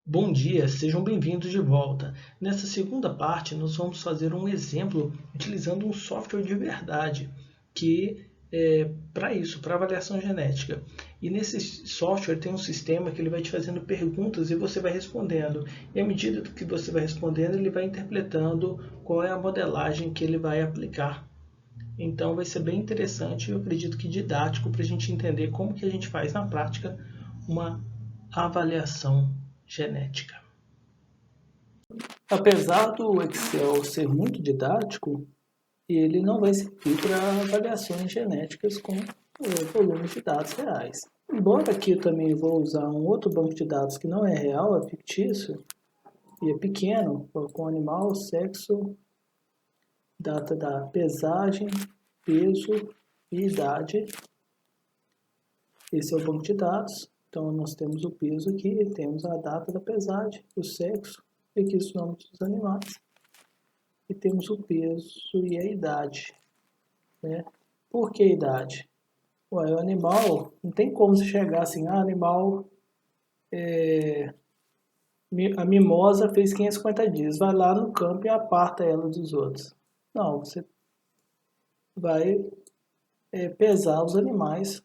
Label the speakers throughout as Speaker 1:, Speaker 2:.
Speaker 1: Bom dia, sejam bem-vindos de volta. Nessa segunda parte, nós vamos fazer um exemplo utilizando um software de verdade, que é para isso, para avaliação genética. E nesse software tem um sistema que ele vai te fazendo perguntas e você vai respondendo. E à medida que você vai respondendo, ele vai interpretando qual é a modelagem que ele vai aplicar. Então vai ser bem interessante, eu acredito que didático, para a gente entender como que a gente faz na prática uma avaliação genética. Apesar do Excel ser muito didático, ele não vai servir para avaliações genéticas com volumes de dados reais. Embora aqui eu também vou usar um outro banco de dados que não é real, é fictício, e é pequeno, com animal, sexo, data da pesagem, peso e idade. Esse é o banco de dados. Então nós temos o peso aqui, temos a data da pesagem, o sexo, e aqui os nomes dos animais. E temos o peso e a idade. Né? Por que idade? Ué, o animal, não tem como você chegar assim, animal, a mimosa fez 550 dias, vai lá no campo e aparta ela dos outros. Não, você vai pesar os animais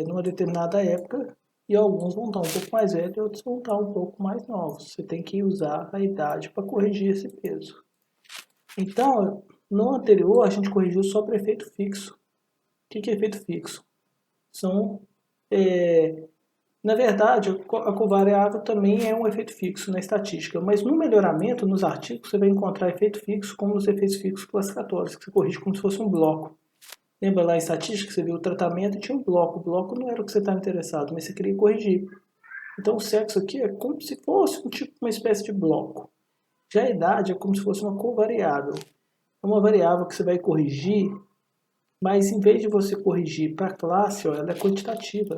Speaker 1: numa determinada época e alguns vão estar um pouco mais velhos e outros vão estar um pouco mais novos. Você tem que usar a idade para corrigir esse peso. Então, no anterior, a gente corrigiu só para efeito fixo. O que é efeito fixo? Na verdade, a covariável também é um efeito fixo na estatística, mas no melhoramento, nos artigos, você vai encontrar efeito fixo como os efeitos fixos classificatórios, que você corrige como se fosse um bloco. Lembra lá em estatística, você viu o tratamento e tinha um bloco. O bloco não era o que você estava interessado, mas você queria corrigir. Então, o sexo aqui é como se fosse uma espécie de bloco. Já a idade é como se fosse uma covariável. É uma variável que você vai corrigir, mas em vez de você corrigir para a classe, ó, ela é quantitativa.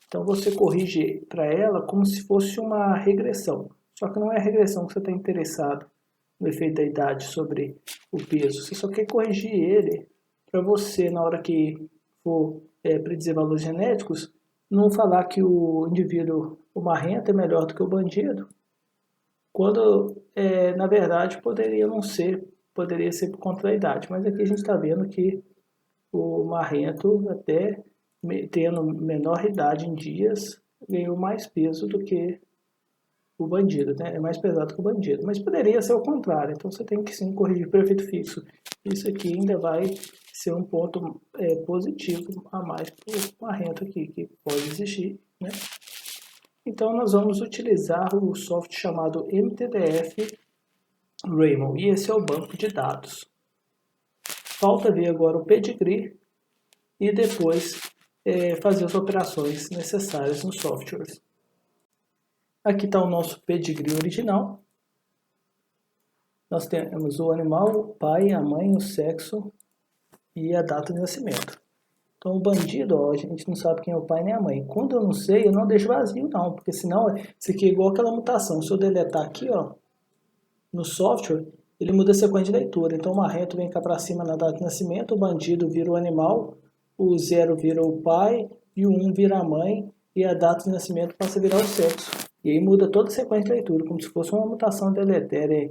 Speaker 1: Então você corrige para ela como se fosse uma regressão. Só que não é a regressão que você está interessado no efeito da idade sobre o peso. Você só quer corrigir ele para você, na hora que for predizer valores genéticos, não falar que o indivíduo, o marrento, é melhor do que o bandido, quando na verdade poderia não ser, poderia ser por conta da idade. Mas aqui a gente está vendo que o marrento, até tendo menor idade em dias, ganhou mais peso do que o bandido, né? É mais pesado que o bandido. Mas poderia ser o contrário, então você tem que sim corrigir por efeito fixo. Isso aqui ainda vai ser um ponto positivo a mais para o marrento aqui, que pode existir, né? Então nós vamos utilizar o software chamado MTDF Raymond, e esse é o banco de dados. Falta ver agora o pedigree e depois fazer as operações necessárias nos softwares. Aqui está o nosso pedigree original. Nós temos o animal, o pai, a mãe, o sexo e a data de nascimento. Então o bandido, ó, a gente não sabe quem é o pai nem a mãe. Quando eu não sei, eu não deixo vazio não, porque senão isso aqui é igual aquela mutação. Se eu deletar aqui, ó, no software, ele muda a sequência de leitura. Então o marrento vem cá para cima na data de nascimento, o bandido vira o animal, o 0 vira o pai e o 1 vira a mãe e a data de nascimento passa a virar o sexo. E aí muda toda a sequência de leitura, como se fosse uma mutação deletéria,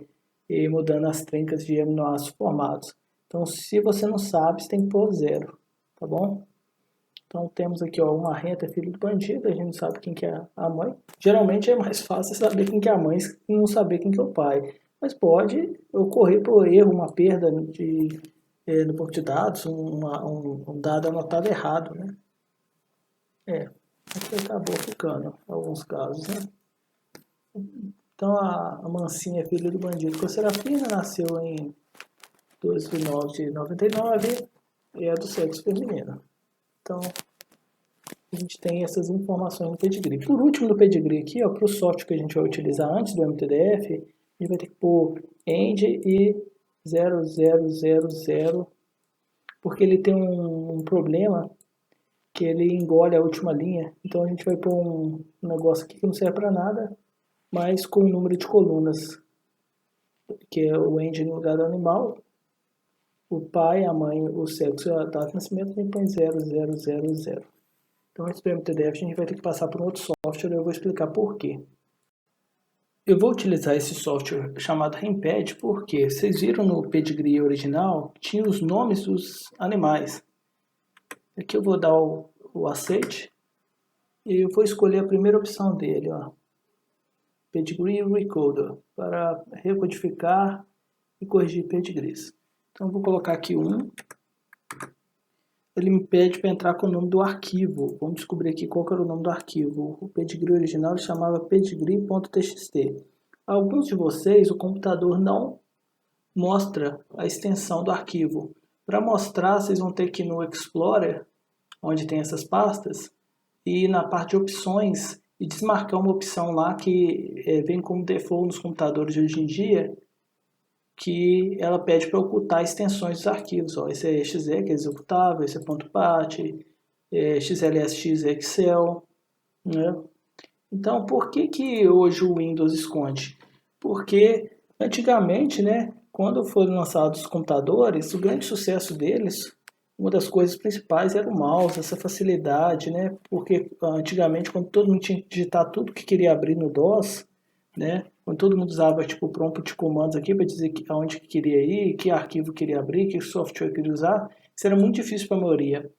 Speaker 1: e mudando as trincas de aminoácidos formados. Então se você não sabe, você tem que pôr 0, tá bom? Então temos aqui, ó, o marrento é filho do bandido, a gente não sabe quem que é a mãe. Geralmente é mais fácil saber quem que é a mãe e não saber quem que é o pai. Mas pode ocorrer por erro, uma perda no banco de dados, um dado anotado errado, né? Aqui acabou ficando, em alguns casos, né? Então a Mancinha é filha do bandido com a Serafina, nasceu em 2 de 9 de 99 e é do sexo feminino. Então a gente tem essas informações no pedigree. Por último, no pedigree aqui, para o software que a gente vai utilizar antes do MTDF, a gente vai ter que pôr end e 0000, porque ele tem um problema que ele engole a última linha. Então a gente vai pôr um negócio aqui que não serve para nada, mas com o número de colunas, que é o end no lugar do animal, o pai, a mãe, o sexo e a data de nascimento, a gente põe 0000. Então, esse do MTDF a gente vai ter que passar por um outro software e eu vou explicar por quê. Eu vou utilizar esse software chamado Hempad porque vocês viram no pedigree original, tinha os nomes dos animais. Aqui eu vou dar o aceite e eu vou escolher a primeira opção dele, ó, Pedigree Recoder, para recodificar e corrigir pedigrees. Então eu vou colocar aqui ele me pede para entrar com o nome do arquivo. Vamos descobrir aqui qual que era o nome do arquivo. O pedigree original ele chamava pedigree.txt. Alguns de vocês, o computador não mostra a extensão do arquivo. Para mostrar, vocês vão ter que ir no Explorer, onde tem essas pastas, e na parte de opções, e desmarcar uma opção lá que vem como default nos computadores de hoje em dia, que ela pede para ocultar extensões dos arquivos. Ó, esse é exe, que é executável, esse é .pat, xlsx é Excel. Né? Então, por que hoje o Windows esconde? Porque antigamente, né, quando foram lançados os computadores, o grande sucesso deles, uma das coisas principais era o mouse, essa facilidade, né? Porque antigamente, quando todo mundo tinha que digitar tudo que queria abrir no DOS, né? Quando todo mundo usava tipo prompt de comandos aqui para dizer aonde que queria ir, que arquivo queria abrir, que software queria usar, isso era muito difícil para a maioria.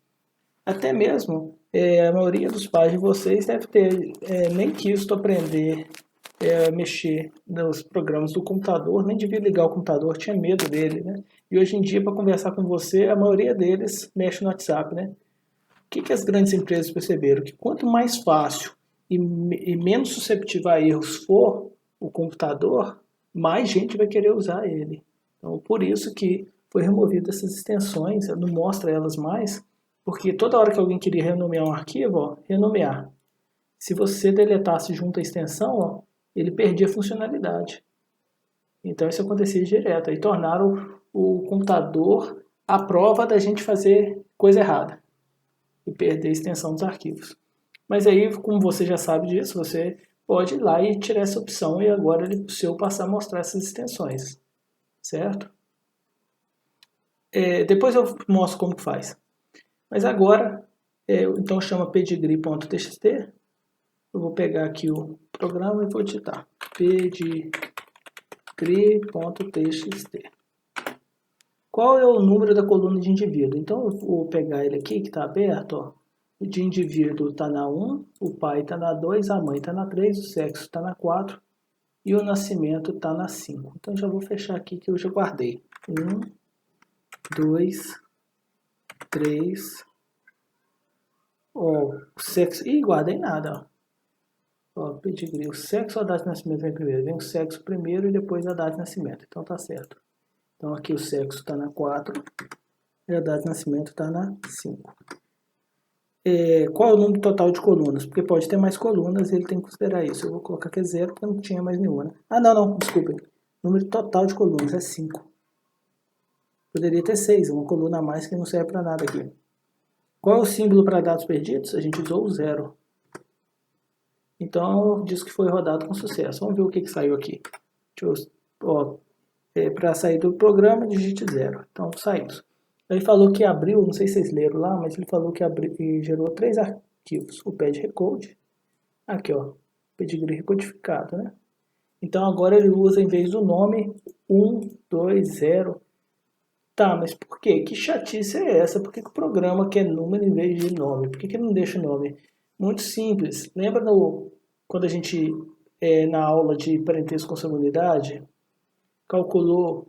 Speaker 1: Até mesmo a maioria dos pais de vocês deve ter nem quis aprender mexer nos programas do computador, nem devia ligar o computador, tinha medo dele, né? E hoje em dia, para conversar com você, a maioria deles mexe no WhatsApp, né? O que as grandes empresas perceberam? Que quanto mais fácil e menos susceptível a erros for o computador, mais gente vai querer usar ele. Então, por isso que foi removida essas extensões, não mostra elas mais, porque toda hora que alguém queria renomear um arquivo, ó, renomear. Se você deletasse junto a extensão, ó, ele perdia a funcionalidade. Então isso acontecia direto. Aí tornaram o computador a prova da gente fazer coisa errada e perder a extensão dos arquivos. Mas aí, como você já sabe disso, você pode ir lá e tirar essa opção e agora o seu passar a mostrar essas extensões, certo? Depois eu mostro como que faz. Mas agora, então chama pedigree.txt. Eu vou pegar aqui o programa e vou digitar pedigree.txt. Qual é o número da coluna de indivíduo? Então eu vou pegar ele aqui que está aberto, ó. O de indivíduo está na 1, o pai está na 2, a mãe está na 3, o sexo está na 4 e o nascimento está na 5. Então já vou fechar aqui que eu já guardei. 1, 2, 3. Ó, o sexo. Ih, guardei nada, ó. Ó, pedigree. O sexo ou a data de nascimento vem primeiro? Vem o sexo primeiro e depois a data de nascimento. Então tá certo. Então aqui o sexo está na 4 e a data de nascimento está na 5. Qual é o número total de colunas? Porque pode ter mais colunas e ele tem que considerar isso. Eu vou colocar que é 0 porque não tinha mais nenhuma. Né? Ah, não, desculpem. O número total de colunas é 5. Poderia ter 6, uma coluna a mais que não serve para nada aqui. Qual é o símbolo para dados perdidos? A gente usou o 0. Então, diz que foi rodado com sucesso. Vamos ver o que saiu aqui. Para sair do programa, digite 0. Então, saímos. Ele falou que abriu, não sei se vocês leram lá, mas ele falou que abriu e gerou 3 arquivos. O pad recode, aqui ó, pedigree recodificado, né? Então agora ele usa em vez do nome 1, 2, 0. Tá, mas por quê? Que chatice é essa? Por que o programa quer número em vez de nome? Por que não deixa nome? Muito simples. Lembra quando a gente, na aula de parentesco com comunidade, calculou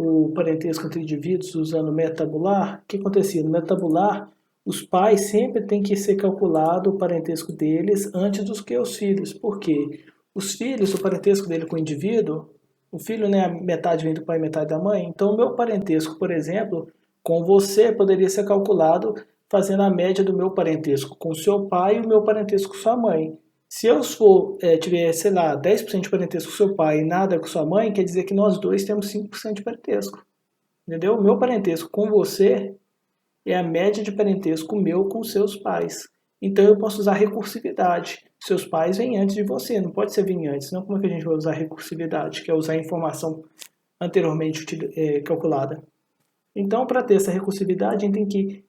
Speaker 1: o parentesco entre indivíduos usando método tabular? O que acontecia? No método tabular, os pais sempre têm que ser calculado o parentesco deles antes dos que os filhos. Por quê? Os filhos, o parentesco dele com o indivíduo, o filho, né, metade vem do pai e metade da mãe. Então, o meu parentesco, por exemplo, com você poderia ser calculado fazendo a média do meu parentesco com o seu pai e o meu parentesco com sua mãe. Se eu tiver, sei lá, 10% de parentesco com seu pai e nada com sua mãe, quer dizer que nós dois temos 5% de parentesco. Entendeu? O meu parentesco com você é a média de parentesco meu com seus pais. Então eu posso usar recursividade. Seus pais vêm antes de você, não pode ser vir antes. Não, como é que a gente vai usar recursividade, que é usar a informação anteriormente calculada. Então, para ter essa recursividade, a gente tem que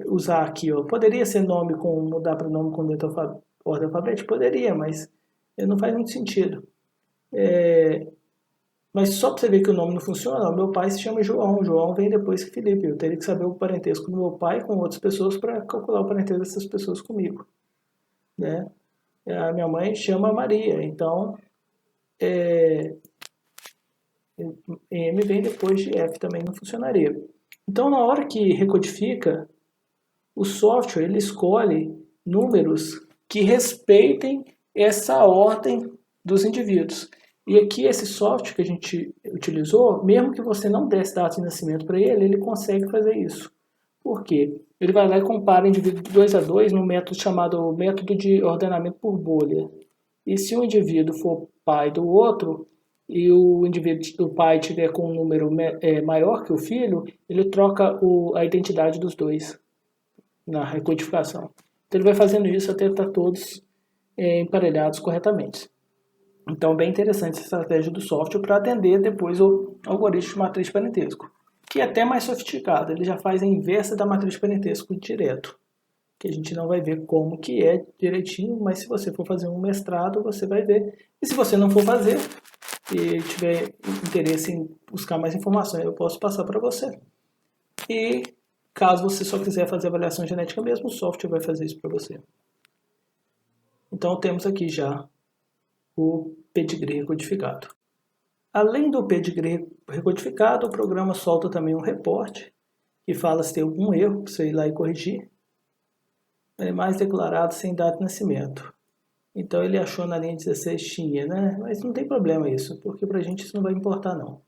Speaker 1: usar aqui, ó. Poderia ser nome mudar para nome com ordem alfabética? Poderia, mas não faz muito sentido. Mas só para você ver que o nome não funciona, o meu pai se chama João. O João vem depois que Felipe. Eu teria que saber o parentesco do meu pai com outras pessoas para calcular o parentesco dessas pessoas comigo, né? A minha mãe chama Maria, então M vem depois de F, também não funcionaria. Então, na hora que recodifica, o software ele escolhe números que respeitem essa ordem dos indivíduos. E aqui esse software que a gente utilizou, mesmo que você não desse dados de nascimento para ele, ele consegue fazer isso. Por quê? Ele vai lá e compara indivíduo 2 a 2 no método chamado método de ordenamento por bolha. E se o indivíduo for pai do outro, e o indivíduo do pai tiver com um número maior que o filho, ele troca a identidade dos dois na recodificação. Então ele vai fazendo isso até estar todos emparelhados corretamente. Então, bem interessante essa estratégia do software para atender depois o algoritmo de matriz de parentesco, que é até mais sofisticado. Ele já faz a inversa da matriz de parentesco direto, que a gente não vai ver como que é direitinho, mas se você for fazer um mestrado, você vai ver. E se você não for fazer e tiver interesse em buscar mais informações, eu posso passar para você. E caso você só quiser fazer avaliação genética mesmo, o software vai fazer isso para você. Então temos aqui já o pedigree recodificado. Além do pedigree recodificado, o programa solta também um reporte que fala se tem algum erro para você ir lá e corrigir. Animais declarados sem data de nascimento. Então ele achou na linha 16 tinha, né? Mas não tem problema isso, porque pra gente isso não vai importar não.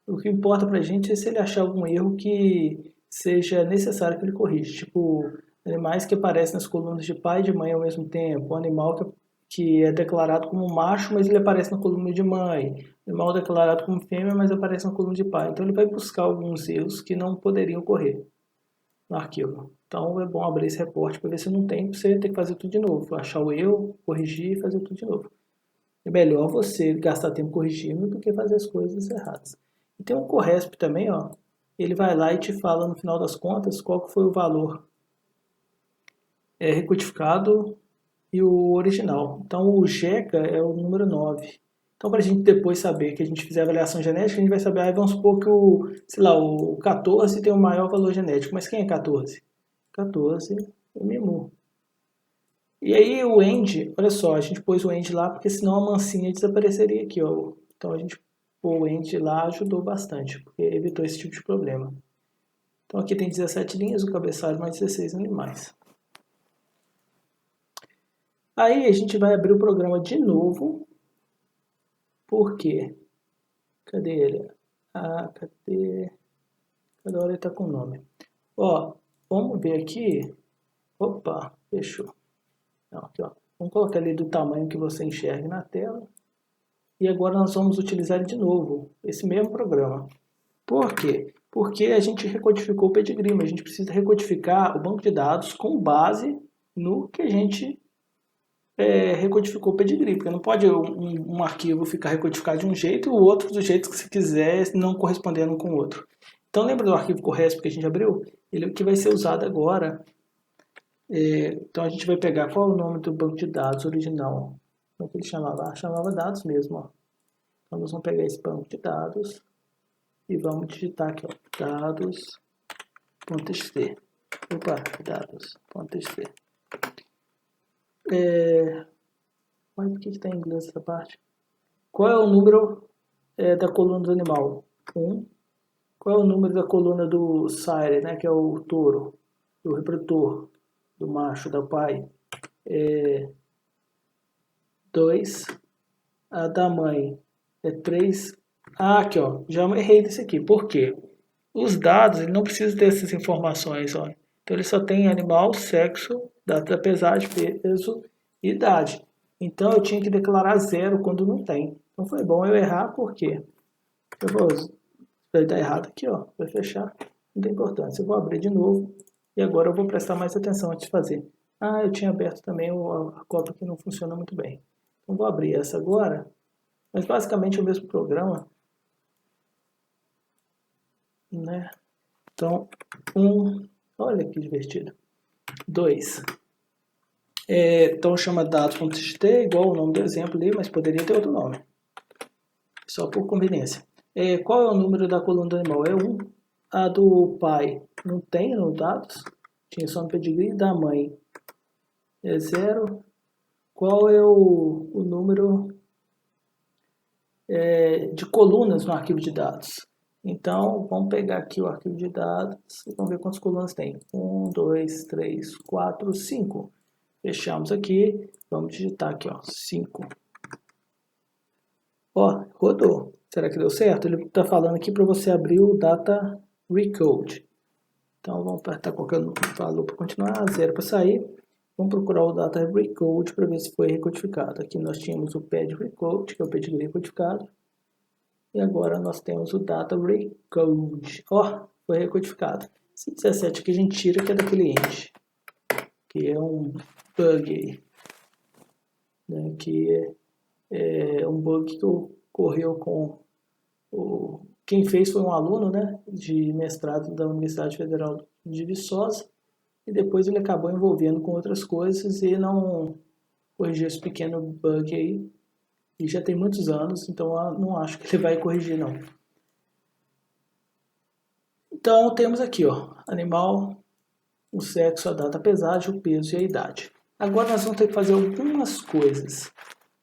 Speaker 1: O que importa pra gente é se ele achar algum erro que seja necessário que ele corrija. Tipo, animais que aparecem nas colunas de pai e de mãe ao mesmo tempo. Um animal que é declarado como macho, mas ele aparece na coluna de mãe. Animal declarado como fêmea, mas aparece na coluna de pai. Então ele vai buscar alguns erros que não poderiam ocorrer no arquivo. Então é bom abrir esse reporte para ver se não tem, para você ter que fazer tudo de novo. Achar o erro, corrigir e fazer tudo de novo. É melhor você gastar tempo corrigindo do que fazer as coisas erradas. E tem um Corresp também, ó. Ele vai lá e te fala no final das contas qual que foi o valor recodificado e o original. Então o GECA é o número 9. Então, para a gente depois saber que a gente fizer a avaliação genética, a gente vai saber, vamos supor que o 14 tem o maior valor genético, mas quem é 14? 14 é o Mimu. E aí o end, olha só, a gente pôs o end lá porque senão a mansinha desapareceria aqui, ó. Então a gente pôr o end lá ajudou bastante, porque evitou esse tipo de problema. Então aqui tem 17 linhas, o cabeçalho mais 16 animais. Aí a gente vai abrir o programa de novo. Por quê? Cadê ele? Cadê? Cada hora ele tá com o nome. Ó, vamos ver aqui. Opa, fechou. Não, aqui, ó. Vamos colocar ali do tamanho que você enxerga na tela. E agora nós vamos utilizar de novo esse mesmo programa. Por quê? Porque a gente recodificou o pedigree, mas a gente precisa recodificar o banco de dados com base no que a gente recodificou o pedigree, porque não pode um arquivo ficar recodificado de um jeito e o outro do jeito que você quiser, não correspondendo um com o outro. Então lembra do arquivo Corresp que a gente abriu? Ele é o que vai ser usado agora. Então a gente vai pegar qual é o nome do banco de dados original. Como é que ele chamava? Chamava dados mesmo. Ó. Então nós vamos pegar esse banco de dados e vamos digitar aqui, ó, dados.txt. Opa, dados.txt. Mas por que está em inglês essa parte? Qual é o número da coluna do animal? 1. Qual é o número da coluna do sire, né, que é o touro, do reprodutor, do macho, da pai? 2. A da mãe é 3. Aqui, ó, já errei desse aqui. Por quê? Os dados, ele não precisa dessas informações, ó. Então ele só tem animal, sexo, data da pesagem, peso e idade. Então eu tinha que declarar 0 quando não tem. Então foi bom eu errar, por quê? Eu vou dar errado aqui, ó, vai fechar, não tem importância. Eu vou abrir de novo e agora eu vou prestar mais atenção antes de fazer. Eu tinha aberto também a cópia que não funciona muito bem. Então vou abrir essa agora, mas basicamente é o mesmo programa, né? Então, 1, olha que divertido. 2, então chama dados.txt, igual o nome do exemplo ali, mas poderia ter outro nome. só por conveniência. Qual é o número da coluna do animal? É 1. A do pai não tem no dados, tinha só no pedigree. Da mãe é 0. Qual é o número de colunas no arquivo de dados? Então, vamos pegar aqui o arquivo de dados e vamos ver quantas colunas tem. 1, 2, 3, 4, 5. Fechamos aqui, vamos digitar aqui, ó, 5. Ó, rodou. Será que deu certo? Ele está falando aqui para você abrir o Data Recode. Então, vamos apertar qualquer valor para continuar, 0 para sair. Vamos procurar o Data Recode para ver se foi recodificado. Aqui nós tínhamos o Ped Recode, que é o pedigree recodificado. E agora nós temos o Data Recode. Ó, foi recodificado. Esse 17 aqui a gente tira, que é da cliente, que é um bug aí, né, que é um bug que ocorreu com quem fez foi um aluno, né, de mestrado da Universidade Federal de Viçosa, e depois ele acabou envolvendo com outras coisas e não corrigiu esse pequeno bug aí, e já tem muitos anos, então eu não acho que ele vai corrigir não. Então temos aqui, ó, animal, o sexo, a data, a pesagem, o peso e a idade. Agora nós vamos ter que fazer algumas coisas.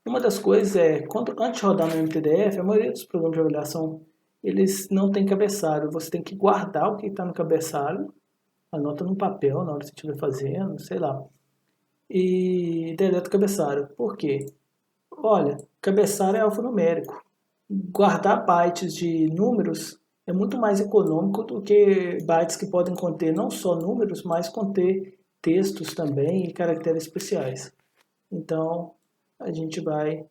Speaker 1: Uma das coisas é, antes de rodar no MTDF, a maioria dos programas de avaliação, eles não tem cabeçalho. Você tem que guardar o que está no cabeçalho, anota no papel na hora que você estiver fazendo, sei lá, e deleta o cabeçalho. Por quê? Olha, cabeçalho é alfanumérico. Guardar bytes de números é muito mais econômico do que bytes que podem conter não só números, mas conter textos também e caracteres especiais. Então, a gente vai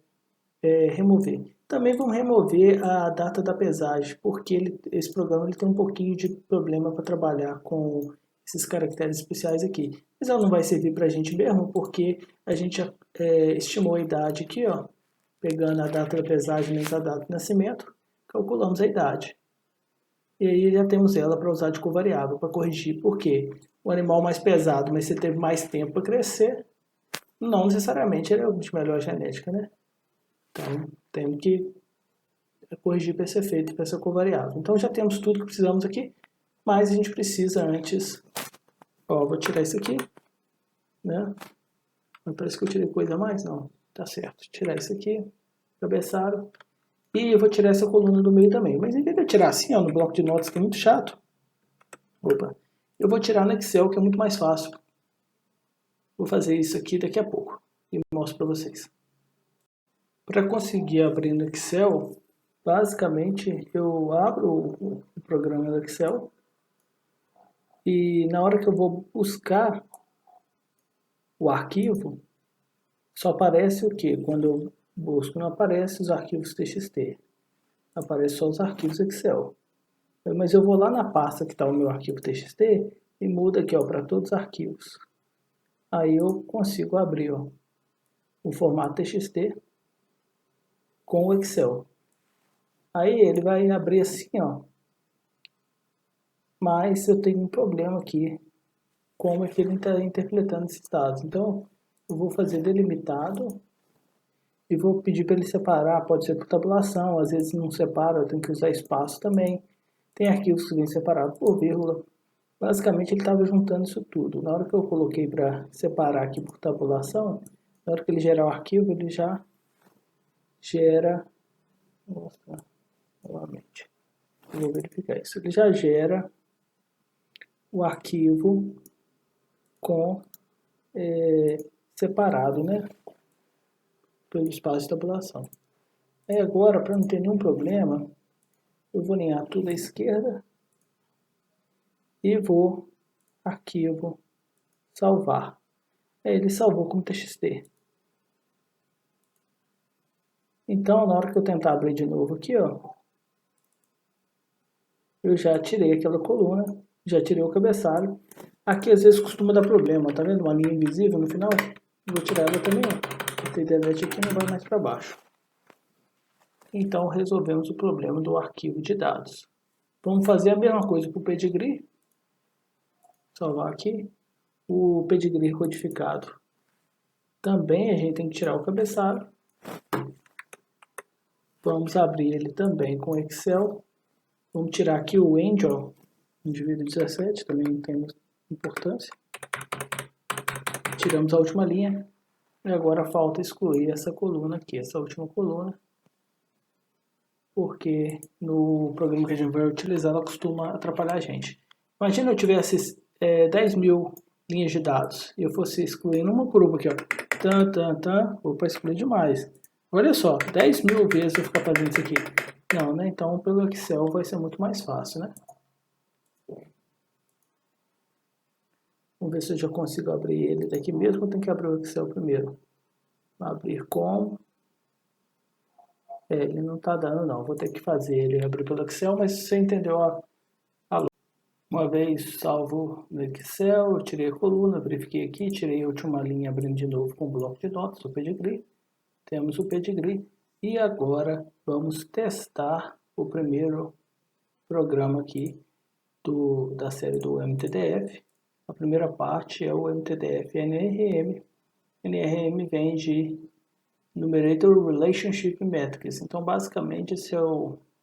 Speaker 1: remover. Também vamos remover a data da pesagem, porque esse programa tem um pouquinho de problema para trabalhar com esses caracteres especiais aqui. Mas ela não vai servir para a gente mesmo, porque a gente estimou a idade aqui, ó, pegando a data da pesagem menos a data de nascimento, calculamos a idade. E aí já temos ela para usar de covariável, para corrigir, porque o animal mais pesado, mas você teve mais tempo para crescer, não necessariamente ele é de melhor genética, né? Então, temos que corrigir para esse efeito, para essa covariável. Então, já temos tudo que precisamos aqui, mas a gente precisa antes... Ó, vou tirar isso aqui, né? Mas parece que eu tirei coisa a mais? Não, tá certo. Tirar isso aqui, cabeçalho. E eu vou tirar essa coluna do meio também. Mas em vez de eu tirar assim, ó, no bloco de notas, que é muito chato, eu vou tirar no Excel, que é muito mais fácil. Vou fazer isso aqui daqui a pouco e mostro para vocês. Para conseguir abrir no Excel, basicamente eu abro o programa do Excel e na hora que eu vou buscar o arquivo, só aparece o que? Quando eu busco, não aparece os arquivos TXT, aparece só os arquivos Excel. Mas eu vou lá na pasta que está o meu arquivo TXT e mudo aqui para todos os arquivos. Aí eu consigo abrir o formato TXT com o Excel. Aí ele vai abrir assim, ó. Mas eu tenho um problema aqui, como é que ele está interpretando esses dados. Então, eu vou fazer delimitado e vou pedir para ele separar, pode ser por tabulação, às vezes não separa, eu tenho que usar espaço também. Tem arquivos que vêm separados por vírgula. Basicamente ele estava juntando isso tudo. Na hora que eu coloquei para separar aqui por tabulação, na hora que ele gerar o arquivo, ele já gera... Vou mostrar novamente. Eu vou verificar isso. Ele já gera o arquivo com separado, né, pelo espaço de tabulação. Aí agora, para não ter nenhum problema, eu vou alinhar tudo à esquerda e vou arquivo salvar. Aí ele salvou como TXT. Então, na hora que eu tentar abrir de novo aqui, ó, eu já tirei aquela coluna, já tirei o cabeçalho. Aqui às vezes costuma dar problema, tá vendo? Uma linha invisível no final. Vou tirar ela também, ó. Tem delete aqui, não vai mais para baixo. Então resolvemos o problema do arquivo de dados. Vamos fazer a mesma coisa para o pedigree. Salvar aqui. O pedigree codificado. Também a gente tem que tirar o cabeçalho. Vamos abrir ele também com Excel. Vamos tirar aqui o Angel, indivíduo 17, também não tem importância. Tiramos a última linha. E agora falta excluir essa coluna aqui, essa última coluna. Porque no programa que a gente vai utilizar, ela costuma atrapalhar a gente. Imagina eu tivesse 10 mil linhas de dados e eu fosse excluindo uma por uma aqui, ó. Opa, excluir demais. Olha só, 10 mil vezes eu ficar fazendo isso aqui. Não, né? Então pelo Excel vai ser muito mais fácil, né? Vamos ver se eu já consigo abrir ele daqui mesmo. Eu tenho que abrir o Excel primeiro. Abrir com... ele não está dando não. Vou ter que fazer ele abrir pelo Excel, mas você entendeu a... Uma vez salvo no Excel, eu tirei a coluna, verifiquei aqui, tirei a última linha, abrindo de novo com o bloco de notas, o pedigree. Temos o pedigree. E agora vamos testar o primeiro programa aqui da série do MTDF. A primeira parte é o MTDF NRM. NRM vem de Numerator Relationship Metrics. Então, basicamente,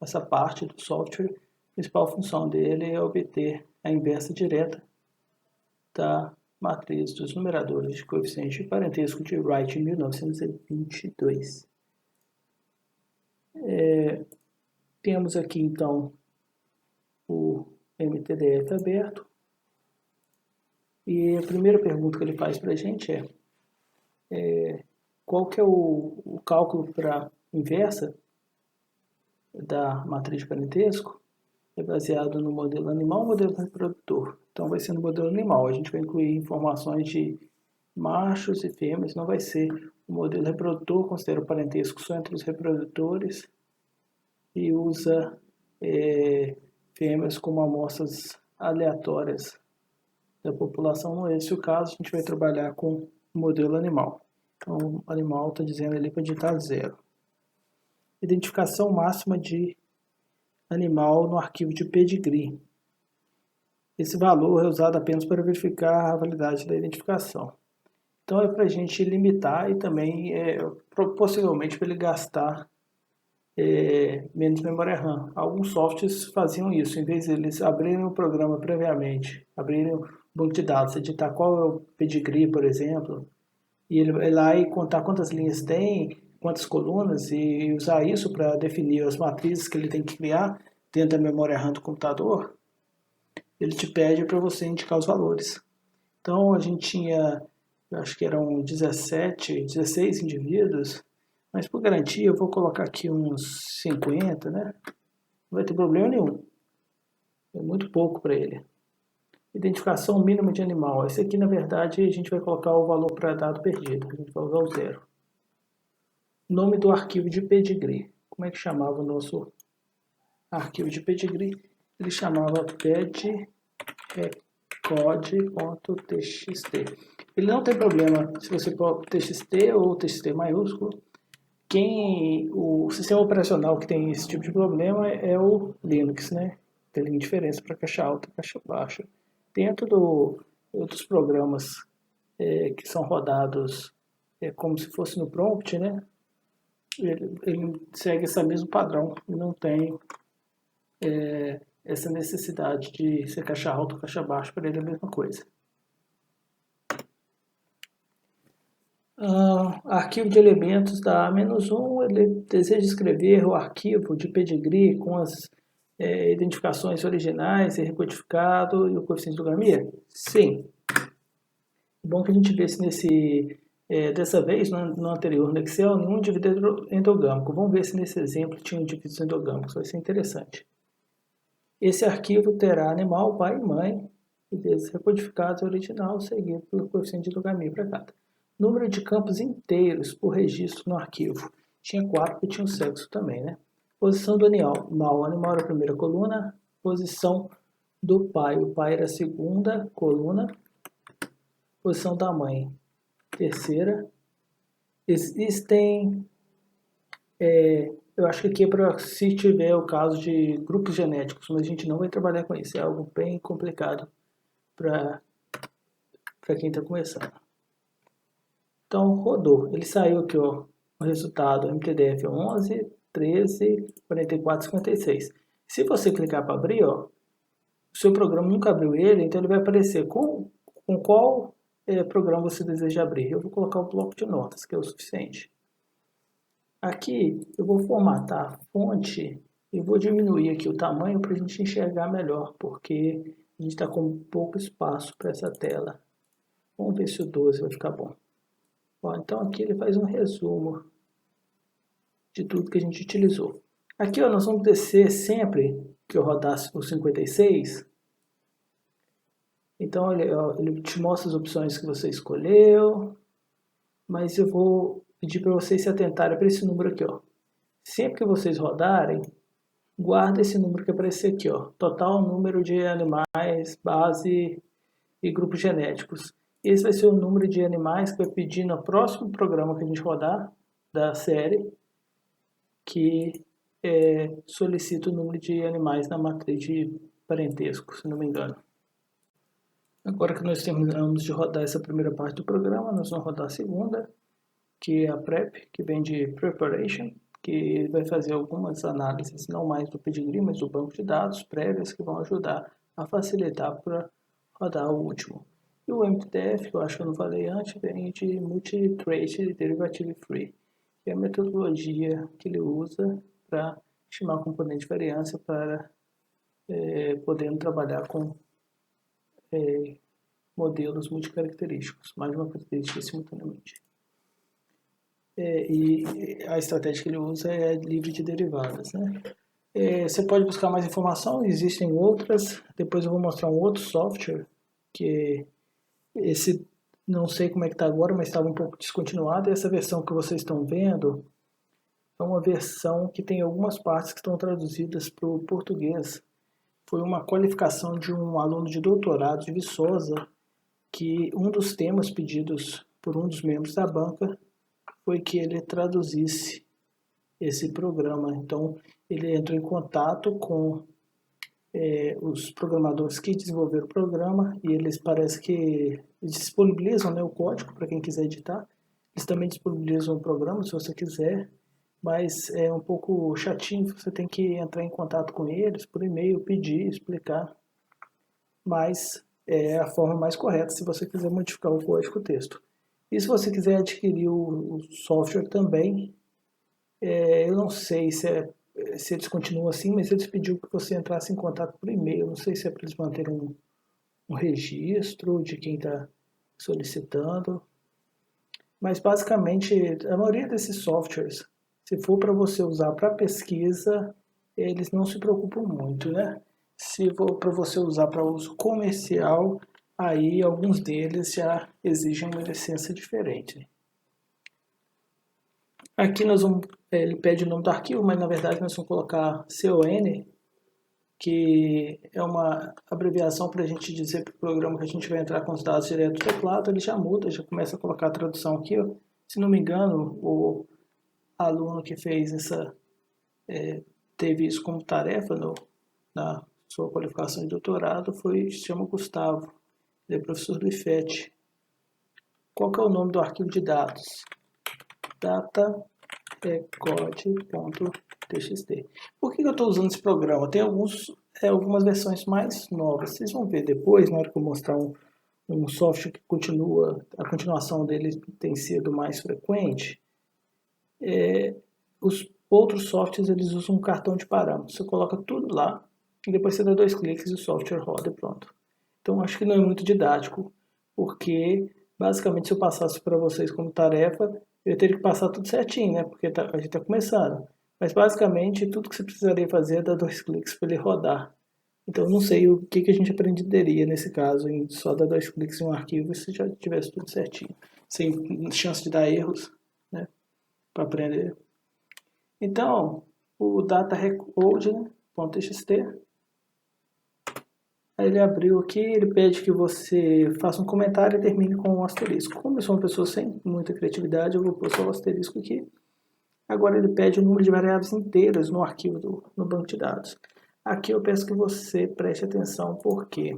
Speaker 1: essa parte do software, a principal função dele é obter a inversa direta da matriz dos numeradores de coeficiente de parentesco de Wright em 1922. Temos aqui, então, o MTDF aberto. E a primeira pergunta que ele faz para a gente é qual que é o cálculo para inversa da matriz de parentesco? É baseado no modelo animal ou modelo reprodutor? Então vai ser no modelo animal. A gente vai incluir informações de machos e fêmeas, não vai ser o modelo reprodutor, considera o parentesco só entre os reprodutores e usa fêmeas como amostras aleatórias da população. Não é esse o caso, a gente vai trabalhar com o modelo animal. Então o animal está dizendo ali para digitar 0. Identificação máxima de animal no arquivo de pedigree. Esse valor é usado apenas para verificar a validade da identificação. Então é para a gente limitar e também possivelmente para ele gastar menos memória RAM. Alguns softwares faziam isso, em vez de eles abrirem o programa previamente, abrirem o banco de dados, editar qual é o pedigree, por exemplo, e ele vai lá e contar quantas linhas tem, quantas colunas, e usar isso para definir as matrizes que ele tem que criar dentro da memória RAM do computador. Ele te pede para você indicar os valores. Então a gente tinha, eu acho que eram 16 indivíduos, mas por garantia eu vou colocar aqui uns 50, né? Não vai ter problema nenhum. É muito pouco para ele. Identificação mínima de animal. Esse aqui, na verdade, a gente vai colocar o valor para dado perdido. A gente vai usar o 0. Nome do arquivo de pedigree. Como é que chamava o nosso arquivo de pedigree? Ele chamava pedrecode.txt. Ele não tem problema se você pôr txt ou txt maiúsculo. O sistema operacional que tem esse tipo de problema é o Linux, né? Tem diferença para caixa alta e caixa baixa. Dentro dos programas que são rodados como se fosse no prompt, né? Ele segue esse mesmo padrão e não tem essa necessidade de ser caixa alta ou caixa baixa, para ele é a mesma coisa. Arquivo de elementos da A-1, ele deseja escrever o arquivo de pedigree com as identificações originais e recodificado e o coeficiente de endogamia? Sim. É bom que a gente vê se dessa vez, no anterior no Excel, nenhum indivíduo endogâmico. Vamos ver se nesse exemplo tinha indivíduos endogâmicos, vai ser interessante. Esse arquivo terá animal, pai e mãe, e desses recodificados original, seguido pelo coeficiente de endogamia para cada. Número de campos inteiros por registro no arquivo. Tinha 4, porque tinha o sexo também, né? Posição do animal. O animal era a primeira coluna. Posição do pai. O pai era a segunda coluna. Posição da mãe. Terceira. Existem... eu acho que aqui é para se tiver o caso de grupos genéticos, mas a gente não vai trabalhar com isso. É algo bem complicado para quem está começando. Então, rodou. Ele saiu aqui, ó, o resultado MTDF 11, 13, 44, 56. Se você clicar para abrir, ó, o seu programa nunca abriu ele, então ele vai aparecer com qual programa você deseja abrir. Eu vou colocar o bloco de notas, que é o suficiente. Aqui eu vou formatar a fonte e vou diminuir aqui o tamanho para a gente enxergar melhor, porque a gente está com pouco espaço para essa tela. Vamos ver se o 12 vai ficar bom. Ó, então aqui ele faz um resumo de tudo que a gente utilizou. Aqui ó, nós vamos descer sempre que eu rodasse o 56. Então ele te mostra as opções que você escolheu, mas eu vou pedir para vocês se atentarem para esse número aqui. Ó. Sempre que vocês rodarem, guarda esse número que aparecer aqui. Ó. Total número de animais, base e grupos genéticos. Esse vai ser o número de animais que vai pedir no próximo programa que a gente rodar da série, que solicita o número de animais na matriz de parentesco, se não me engano. Agora que nós terminamos de rodar essa primeira parte do programa, nós vamos rodar a segunda, que é a PrEP, que vem de Preparation, que vai fazer algumas análises, não mais do pedigree, mas do banco de dados prévias, que vão ajudar a facilitar para rodar o último. E o MTDF, que eu acho que eu não falei antes, vem de Multi-Trait Derivative Free, que é a metodologia que ele usa para estimar o componente de variância para podermos trabalhar com modelos multicaracterísticos, mais de uma característica simultaneamente. E a estratégia que ele usa é livre de derivadas, né? Você pode buscar mais informação, existem outras. Depois eu vou mostrar um outro software, que esse não sei como é que está agora, mas estava um pouco descontinuado. E essa versão que vocês estão vendo é uma versão que tem algumas partes que estão traduzidas para o português. Foi uma qualificação de um aluno de doutorado de Viçosa, que um dos temas pedidos por um dos membros da banca foi que ele traduzisse esse programa. Então, ele entrou em contato com os programadores que desenvolveram o programa e eles parece que disponibilizam, né, o código para quem quiser editar. Eles também disponibilizam o programa se você quiser, mas é um pouco chatinho, você tem que entrar em contato com eles por e-mail, pedir, explicar. Mas é a forma mais correta se você quiser modificar o código texto. E se você quiser adquirir o software também, eu não sei se eles continuam assim, mas eles pediram que você entrasse em contato por e-mail. Não sei se é para eles manterem um registro de quem está solicitando. Mas basicamente, a maioria desses softwares, se for para você usar para pesquisa, eles não se preocupam muito, né? Se for para você usar para uso comercial, aí alguns deles já exigem uma licença diferente. Aqui nós vamos, ele pede o nome do arquivo, mas na verdade nós vamos colocar CON, que é uma abreviação para a gente dizer para o programa que a gente vai entrar com os dados direto do teclado. Ele já muda, já começa a colocar a tradução aqui. Ó. Se não me engano, o aluno que fez teve isso como tarefa na sua qualificação de doutorado se chama Gustavo. Ele é professor do IFET. Qual que é o nome do arquivo de dados? datarecode.txt. Por que eu estou usando esse programa? Tem algumas versões mais novas. Vocês vão ver depois, na hora que eu mostrar um software que a continuação dele tem sido mais frequente. Os outros softwares eles usam um cartão de parâmetros. Você coloca tudo lá e depois você dá 2 cliques e o software roda e pronto. Então acho que não é muito didático, porque basicamente se eu passasse para vocês como tarefa, eu teria que passar tudo certinho, né? Porque a gente está começando. Mas basicamente tudo que você precisaria fazer é dar 2 cliques para ele rodar. Então não sei o que a gente aprenderia nesse caso em só dar 2 cliques em um arquivo se já tivesse tudo certinho, sem chance de dar erros, né? Para aprender. Então, o datarecode.txt, aí ele abriu aqui, ele pede que você faça um comentário e termine com um asterisco. Como eu sou uma pessoa sem muita criatividade, eu vou pôr só o asterisco aqui. Agora ele pede o número de variáveis inteiras no arquivo no banco de dados. Aqui eu peço que você preste atenção, porque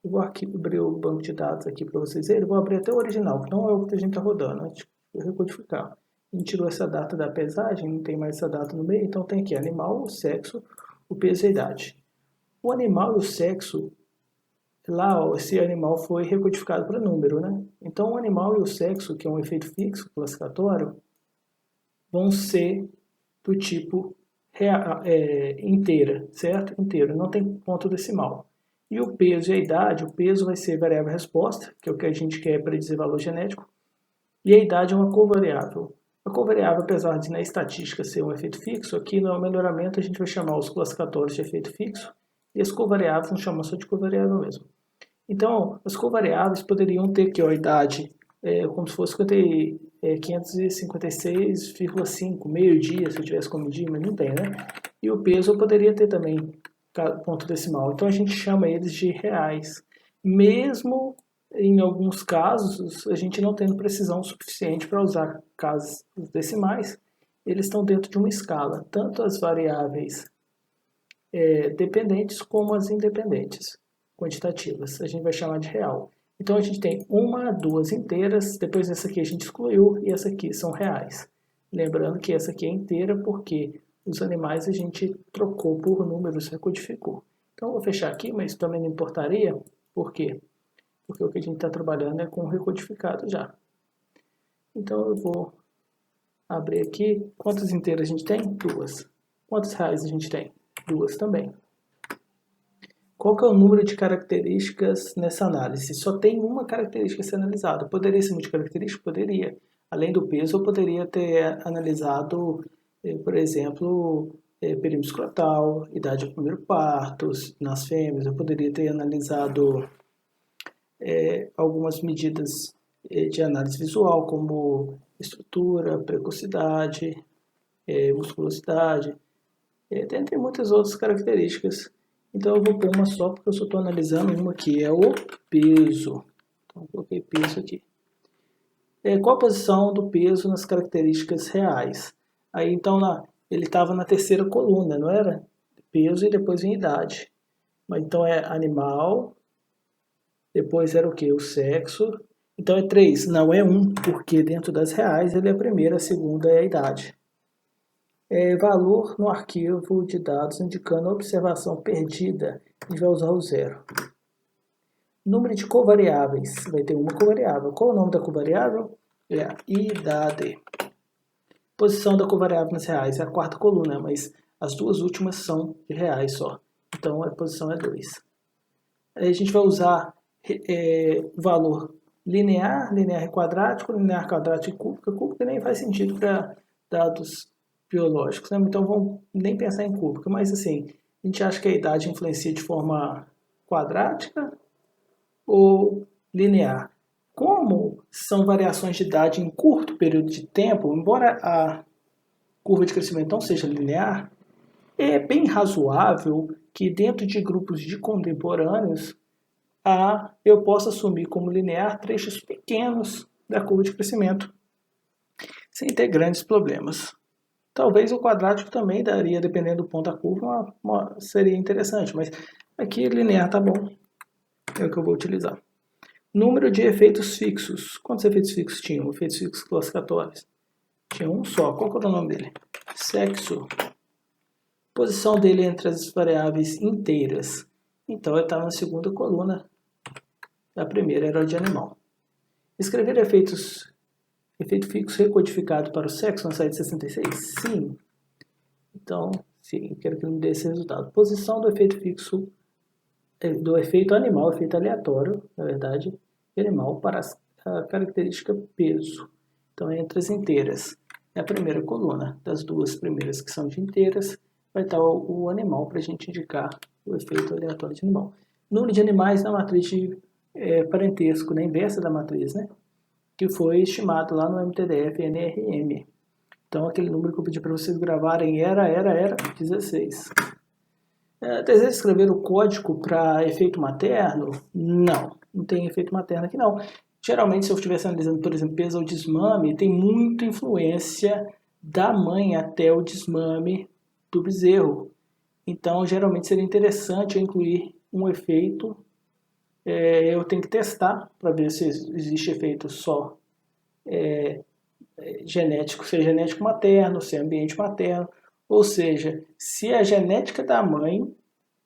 Speaker 1: eu vou abrir o banco de dados aqui para vocês verem. Eu vou abrir até o original, que não é o que a gente está rodando, antes de eu recodificar. A gente tirou essa data da pesagem, não tem mais essa data no meio, então tem aqui animal, o sexo, o peso e a idade. O animal e o sexo, lá esse animal foi recodificado para número, né? Então o animal e o sexo, que é um efeito fixo classificatório, vão ser do tipo inteira, certo? Inteiro, não tem ponto decimal. E o peso e a idade, o peso vai ser variável resposta, que é o que a gente quer para dizer valor genético, e a idade é uma covariável. A covariável, apesar de na estatística ser um efeito fixo, aqui no melhoramento a gente vai chamar os classificatórios de efeito fixo, e as covariáveis não chamam só de covariável mesmo. Então, as covariáveis poderiam ter aqui ó, a idade como se fosse 556,5, meio-dia, se eu tivesse como dia, mas não tem, né? E o peso eu poderia ter também ponto decimal. Então, a gente chama eles de reais. Mesmo em alguns casos, a gente não tendo precisão suficiente para usar casas decimais, eles estão dentro de uma escala, tanto as variáveis dependentes como as independentes, quantitativas. A gente vai chamar de real. Então a gente tem uma, duas inteiras, depois essa aqui a gente excluiu e essa aqui são reais. Lembrando que essa aqui é inteira porque os animais a gente trocou por números, recodificou. Então eu vou fechar aqui, mas isso também não importaria. Por quê? Porque o que a gente está trabalhando é com recodificado já. Então eu vou abrir aqui. Quantas inteiras a gente tem? Duas. Quantos reais a gente tem? Duas também. Qual que é o número de características nessa análise? Só tem uma característica a ser analisada. Poderia ser multicaracterística? Poderia. Além do peso, eu poderia ter analisado, por exemplo, perímetro escrotal, idade do primeiro parto, nas fêmeas. Eu poderia ter analisado algumas medidas de análise visual, como estrutura, precocidade, musculosidade, dentre muitas outras características. Então eu vou pôr uma só, porque eu só estou analisando uma que é o peso. Então eu coloquei peso aqui. Qual a posição do peso nas características reais? Aí então ele estava na terceira coluna, não era? Peso e depois vem idade. Mas então é animal, depois era o que? O sexo. Então é 3, não é 1, porque dentro das reais ele é a primeira, a segunda é a idade. Valor no arquivo de dados indicando a observação perdida, a gente vai usar o 0. Número de covariáveis, vai ter uma covariável. Qual é o nome da covariável? É a idade. Posição da covariável nas reais é a quarta coluna, mas as duas últimas são de reais só. Então a posição é 2. Aí a gente vai usar valor linear, linear quadrático, linear quadrático e cúbica. Cúbica nem faz sentido para dados biológicos, né? Então vamos nem pensar em cúbica, mas assim, a gente acha que a idade influencia de forma quadrática ou linear. Como são variações de idade em curto período de tempo, embora a curva de crescimento não seja linear, é bem razoável que dentro de grupos de contemporâneos eu possa assumir como linear trechos pequenos da curva de crescimento, sem ter grandes problemas. Talvez o quadrático também daria, dependendo do ponto da curva, seria interessante, mas aqui linear tá bom, é o que eu vou utilizar. Número de efeitos fixos. Quantos efeitos fixos tinham? Efeitos fixos classificatórios. Tinha um só. Qual que era o nome dele? Sexo. Posição dele entre as variáveis inteiras. Então ele estava na segunda coluna. A primeira era de animal. Escrever efeito fixo recodificado para o sexo na saída de 66? Sim. Então, sim, quero que ele me dê esse resultado. Posição do efeito fixo, do efeito animal, efeito aleatório, na verdade, animal para a característica peso. Então, entre as inteiras. É a primeira coluna. Das duas primeiras que são de inteiras, vai estar o animal para a gente indicar o efeito aleatório de animal. Número de animais na matriz de parentesco, na inversa da matriz, né? Que foi estimado lá no MTDF-NRM. Então, aquele número que eu pedi para vocês gravarem era 16. Deseja escrever o código para efeito materno? Não, não tem efeito materno aqui não. Geralmente, se eu estivesse analisando, por exemplo, peso ou desmame, tem muita influência da mãe até o desmame do bezerro. Então, geralmente seria interessante eu incluir um efeito. Eu tenho que testar para ver se existe efeito só genético, se é genético materno, se é ambiente materno. Ou seja, se a genética da mãe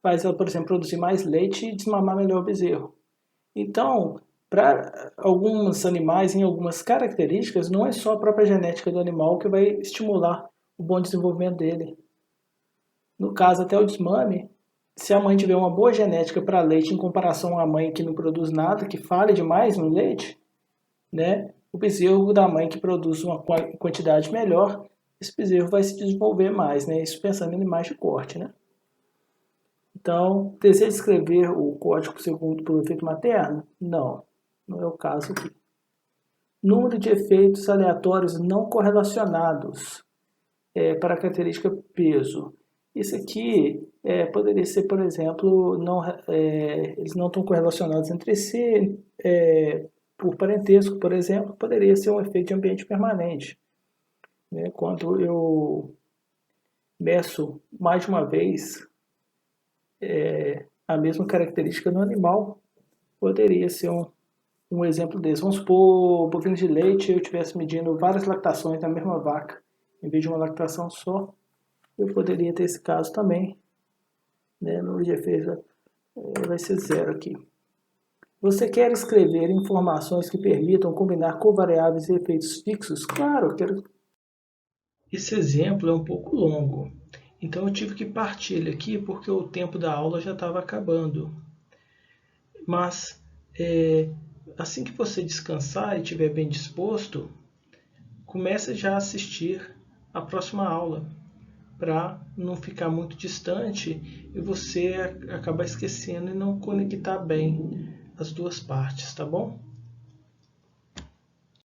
Speaker 1: faz ela, por exemplo, produzir mais leite e desmamar melhor o bezerro. Então, para alguns animais, em algumas características, não é só a própria genética do animal que vai estimular o bom desenvolvimento dele. No caso, até o desmame, se a mãe tiver uma boa genética para leite em comparação à mãe que não produz nada, que falha demais no leite, né? O bezerro da mãe que produz uma quantidade melhor, esse bezerro vai se desenvolver mais, né? Isso pensando em animais de corte, né? Então, deseja escrever o código segundo por efeito materno? Não, não é o caso aqui. Número de efeitos aleatórios não correlacionados para a característica peso. Isso aqui poderia ser, por exemplo, eles não estão correlacionados entre si, por parentesco, por exemplo, poderia ser um efeito de ambiente permanente. Né? Quando eu meço mais de uma vez a mesma característica no animal, poderia ser um exemplo desse. Vamos supor, bovino de leite, eu estivesse medindo várias lactações na mesma vaca, em vez de uma lactação só, eu poderia ter esse caso também. Né? No defesa vai ser 0 aqui. Você quer escrever informações que permitam combinar covariáveis e efeitos fixos? Claro, eu quero. Esse exemplo é um pouco longo, então eu tive que partir ele aqui porque o tempo da aula já estava acabando. Mas assim que você descansar e estiver bem disposto, comece já a assistir a próxima aula, para não ficar muito distante e você acabar esquecendo e não conectar bem as duas partes, tá bom?